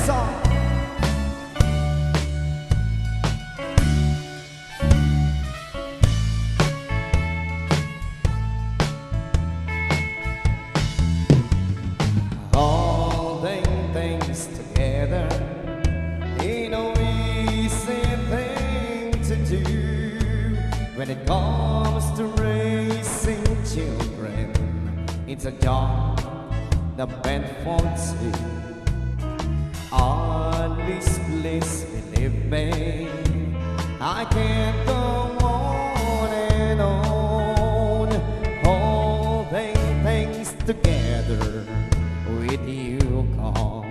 song. Holding things together ain't no easy thing to do. When it comes to raising children, it's a job the meant for two. On this place, believe me, I can't go on and on, holding things together with you gone.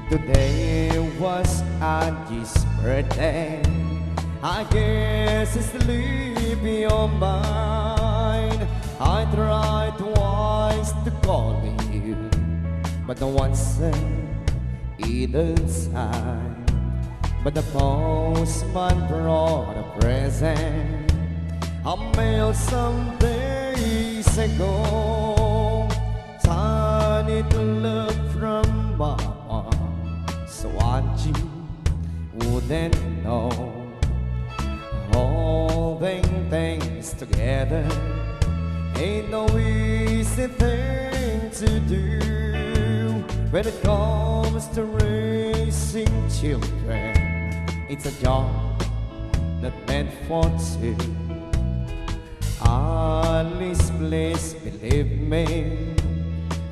Today was Angie's birthday. I guess it's sleepy on mine. I tried twice to call you, but no one said either side. But the postman brought a present I mailed some days ago. Tiny love from Mama, so Angie wouldn't know. Holding things together ain't no easy thing to do. When it comes to raising children, it's a job that meant for two. Alice, please believe me,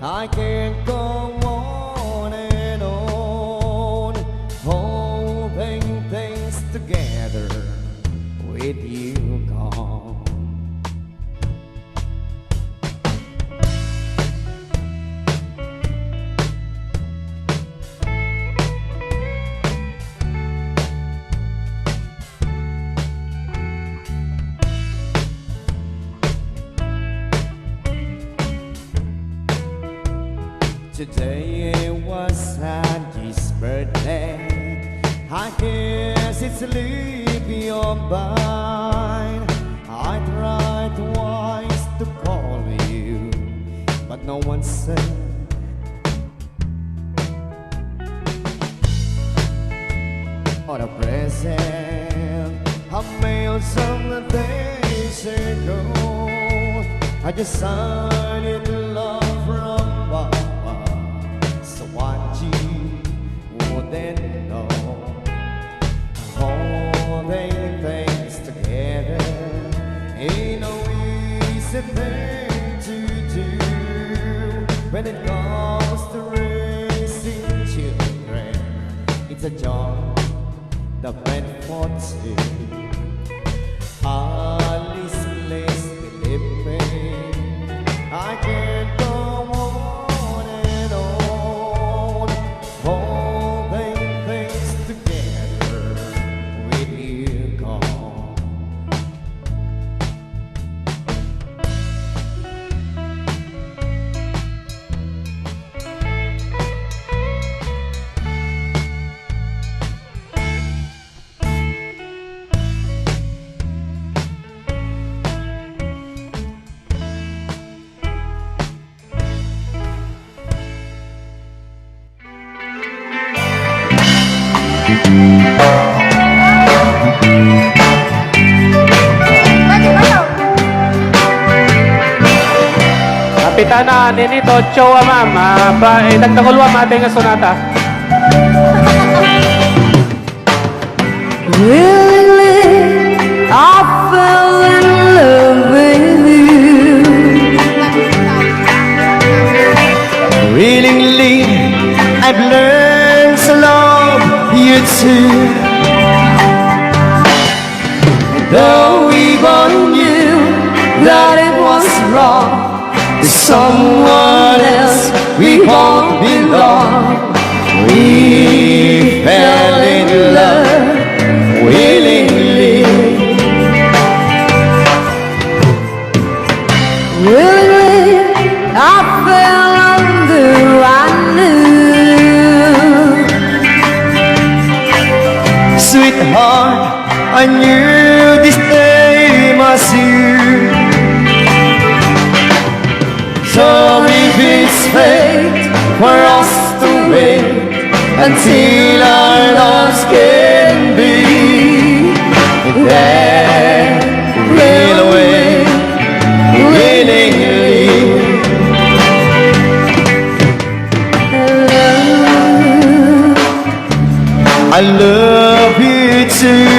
I can't go on and on, holding things together with you gone. Today was Angie's birthday. I guess it's sleepy on mine. I tried twice to call you, but no one said. On a present I mailed some days ago. I decided to love from Mama, so Angie wouldn't know. Holding things together ain't no easy thing to do. When it comes to raising children, it's a job the meant for two. Alice, please believe me, I can't go on and on, holding things together with you gone. Kapitana, ninito, chowa mama, dagdagulwa mating nga sonata. Willingly, I fell in love with you. Willingly, I've learned to love you too. Though we both knew that it was wrong, to someone else we both belong. We fell in love willingly. Willingly, I fell under, I knew. Sweetheart, I knew this day must you. So if it's fate, for us to wait until our loves can be. Then we'll wait willingly. I love you too.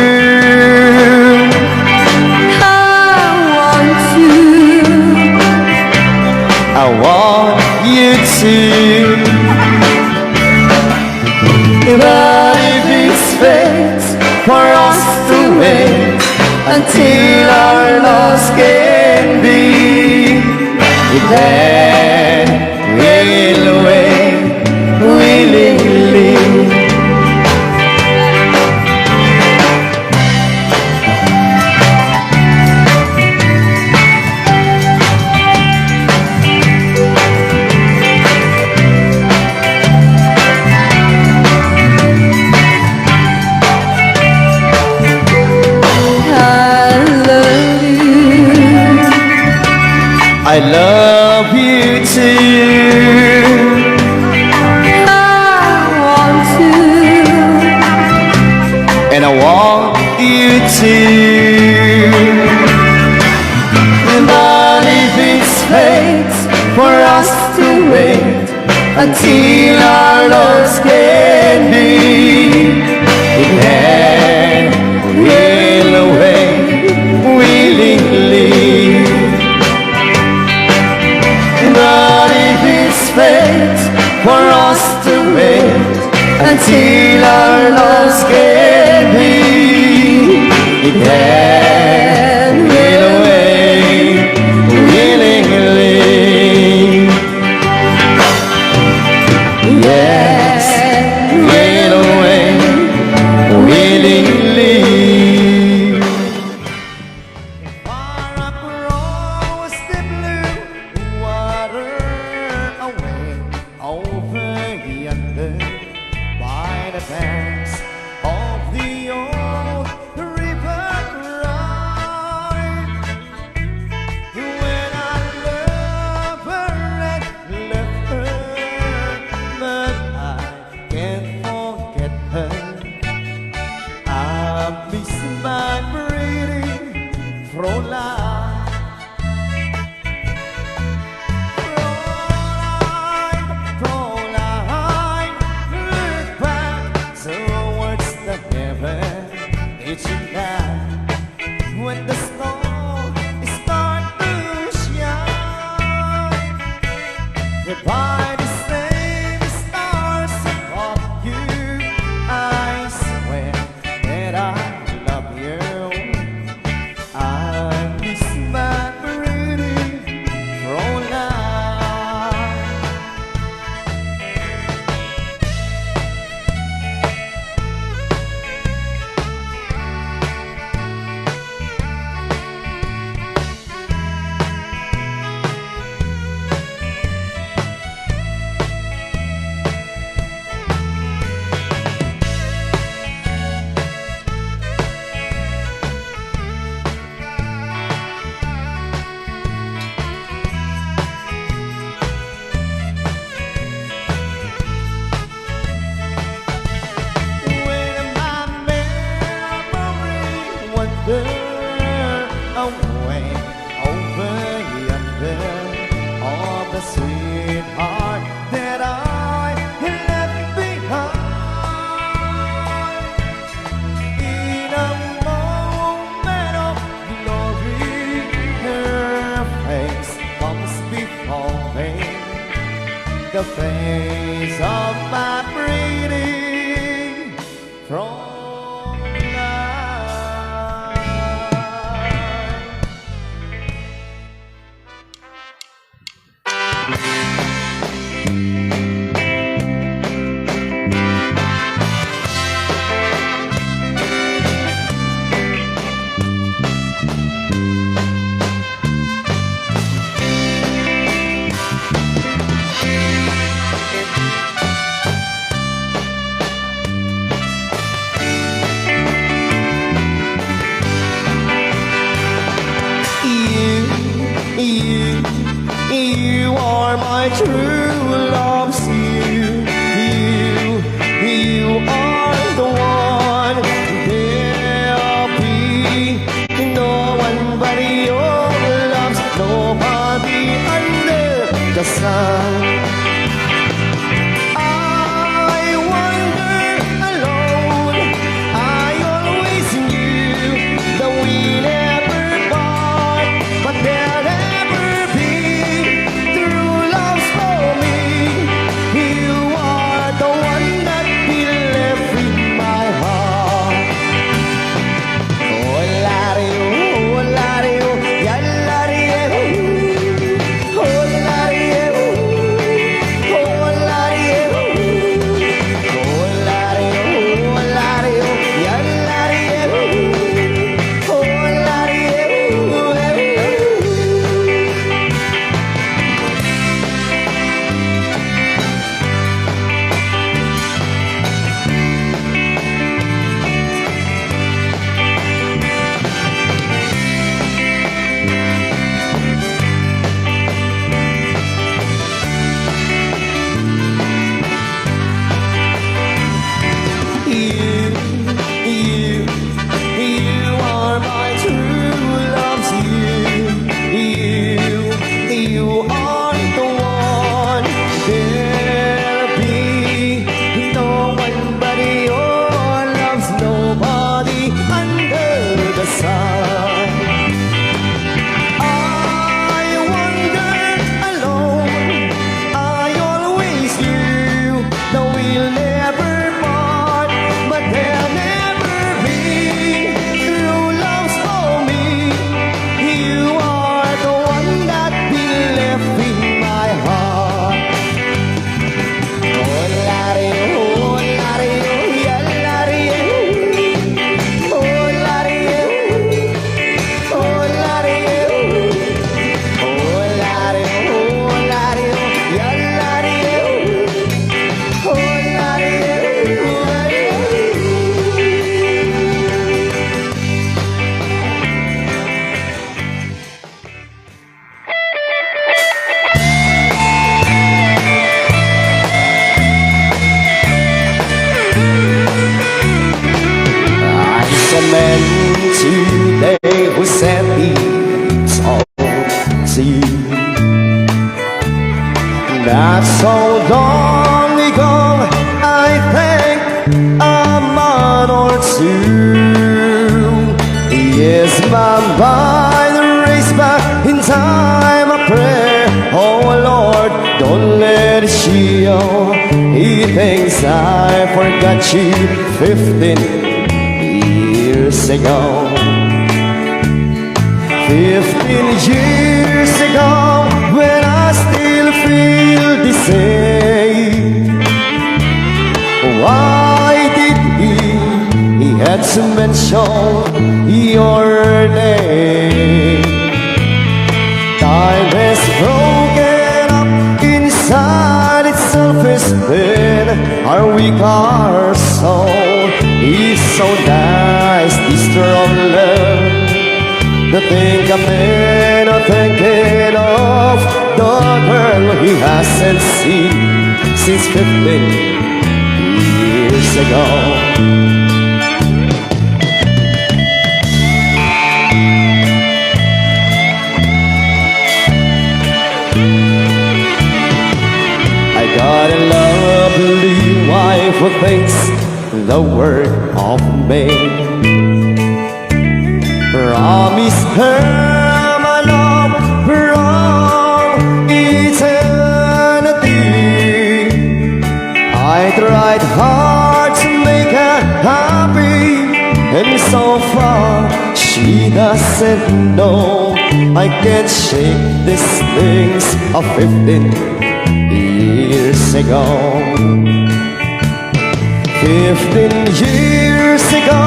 I want you to. But if it's fate for us to wait until our loves can be, then we'll wait willingly. I love you too. And I want you to. But if it's fate for us to wait until our loves can be, then we'll wait willingly. But if it's fate for us to wait until our loves can be, then we'll wait willingly. Yes, we'll wait willingly. Far across the blue water, away over yonder, by the banks of the old river ride. When I love her and left her, but I can't forget her. I miss my pretty Fräulein. Fräulein, look back towards the heaven each night when the snow is start to shine. By the same stars above you, I swear that I love you. I miss my pretty Fräulein. When my memory wanders away over yonder, of the sweetheart that I left behind. In a moment of glory, her face comes before me, the face of my pretty Fräulein. You are my true love. See sun. I wander alone. I always knew that we never part, but there'll never be true love for me. You are the one that will live in my heart. Oh, Lario, ya Lario, oh, Lario, oh, Lario, oh, Lario, ya Lario, oh, Lario. You are my true loves. You are the one. There'll be no one but your loves, nobody under the sun. I wander alone. I always knew that we'll never part, but there'll never be true loves for me. You are the one that will live in my heart. Oh, Lario, ya Lario, oh, Lario, oh, Lario. Oh, Lario, ya Lario, oh, Lario. I cement today who said it's all to you. Not so long ago, I think a month or two. Yes, my mind raced back in time. I pray, oh Lord, don't let it show. He thinks I forgot you 15 years ago. 15 years ago, when I still feel the same. Why did he had to mention your name? Time has broken up inside itself, has been our weak our soul. It's so nice, this strong love. The thing I'm thinking of the girl he hasn't seen since 15 years ago. I got a lovely wife who thinks the word of me. Promise her my love from eternity. I tried hard to make her happy, and so far she doesn't know I can't shake these things of 15 years ago. 15 years ago,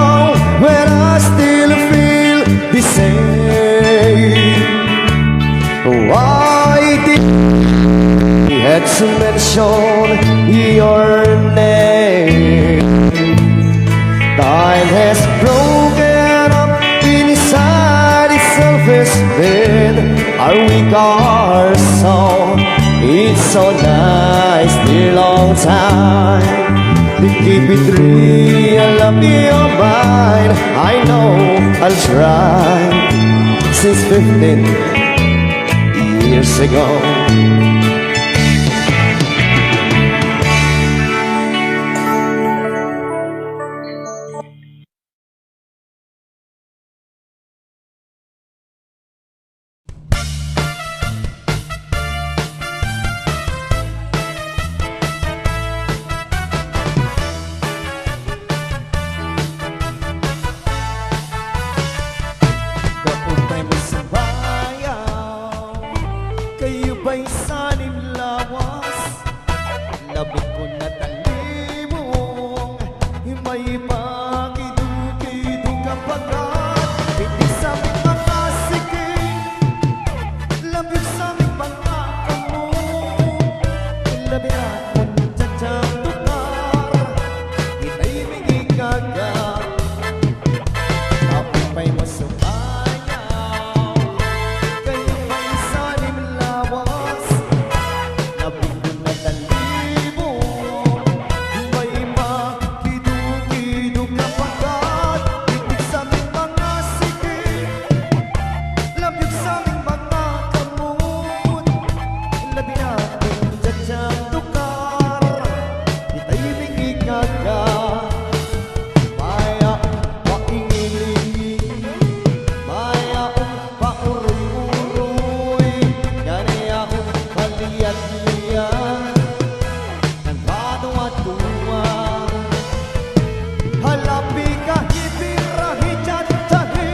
when I still feel the same. Why did he had to mention your name? Time has broken up inside itself, has been our weak our soul. It's so nice, dear long time to keep it real, I'll be your mind. I know I'll try since 15 years ago. Kayo ba'y sanim lawas? Labig ko na talimong may pakidu-kidu kapagkat hindi sa aming mga siging labig sa aming mga kamo. Labi akong tsatsang tukar ita'y mingigaga kapit pa'y masukayaw. Kayo ba'y sanim lawas? Labig ko na talimong may pakidu-kidu kapagkat hindi sa aming mga siging labig sa aming mga kamot. Labi natin tsatsang tukar ita'y mingigaga maya paingili maya pauroy-uroy ganaya paliyat-liyat ng batuwa-tuwa. Halapi kahit birahit-tsahi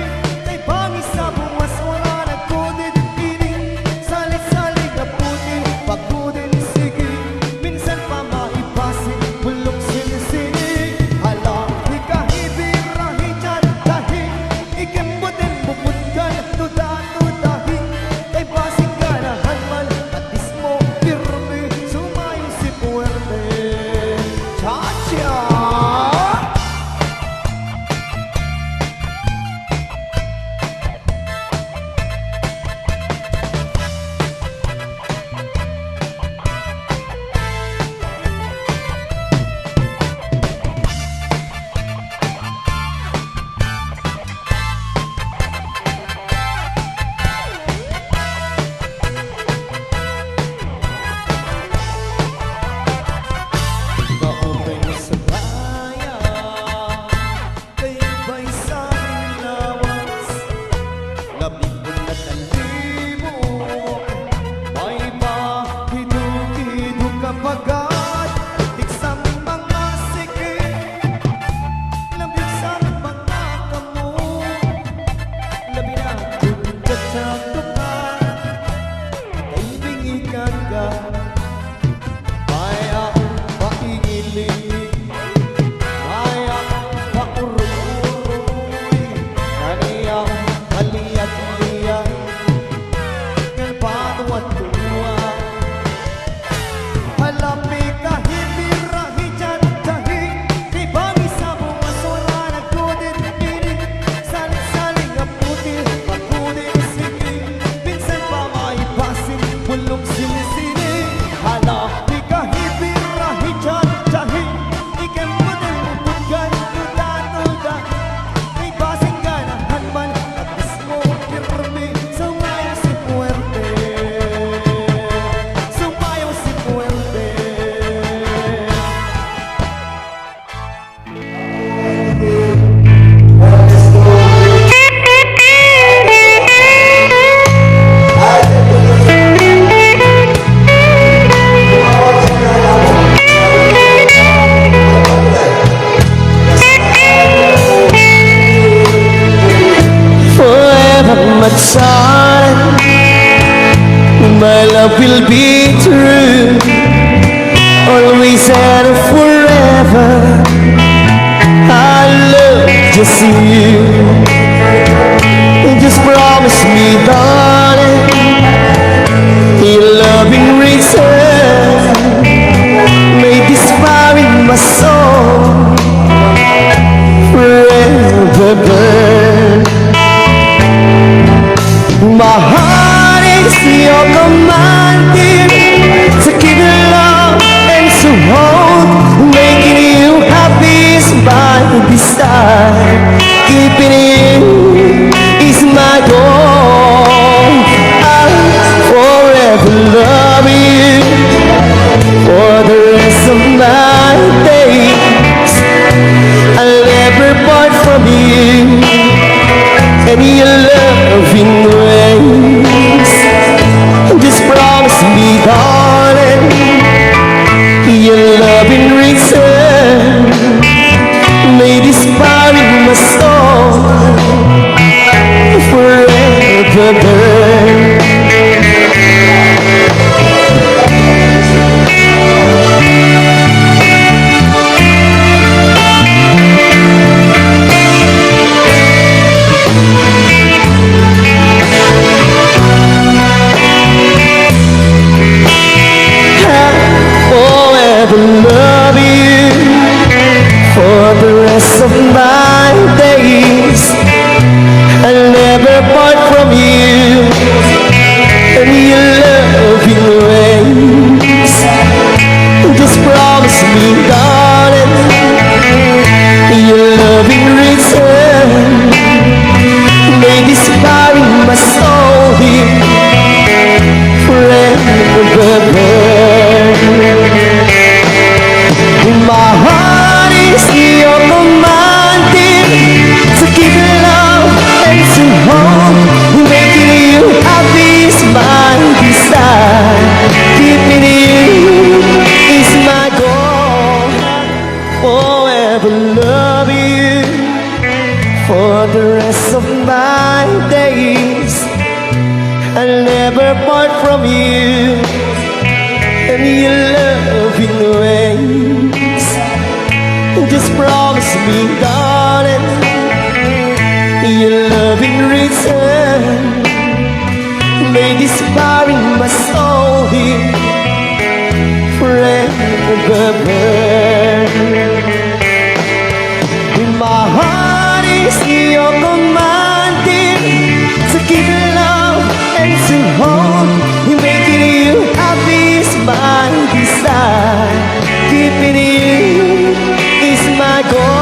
kay bangis sa buwas wala nagkudit ini salik-salik na puti pagkudin sige minsan pa maipasin bulok sinisini. Halapi kahit birahit-tsahi ikimbutin bubutkan tuda-tudahi kay basing ganahan man atis mo pirmi sumayo si puwerte. Cha-cha! Kaupay mo sa bayan, kayo ba'y saling lawas? Labig ko na talimo, may pakidu-kidu kapagkat itik sa aming mga sikip, labig sa aming mga kamo. Labi natin tsatsang tukar ita'y mingigaga maya paingili maya pauroy-uroy ganaya paliyat-liyat ng batuwa-tuwa. Halapi kahit birahit-tsahi kay bangis sa buwas wala nagkudit ini salik-salik na puti pagkudin sige minsan pa maipasin bulong sinisini. Halapi kahit birahit-tsahi ikimbutin bubutkan tuda-tuda kay basing ganahan man atis mo pirmi sumayo si puwerte. Sumayo si puwerte. Forever, my darling, my love will be true, always and forever. I love just you. Just promise me, darling, your loving return may this fire in my soul forever burn. My heart is your command, to give you love and to hold, making you happy is my desire. Keeping you is my goal. I'll forever love you for the rest of my days. I'll never part from you and your loving ways. Just promise me, darling, your love in return may this fire in my soul forever burn. ways. Just promise me, darling, your love in return may inspiring my soul here forever burn. My heart is your commanding to give love and to hold. Making you happy is my desire. Keeping you is my goal.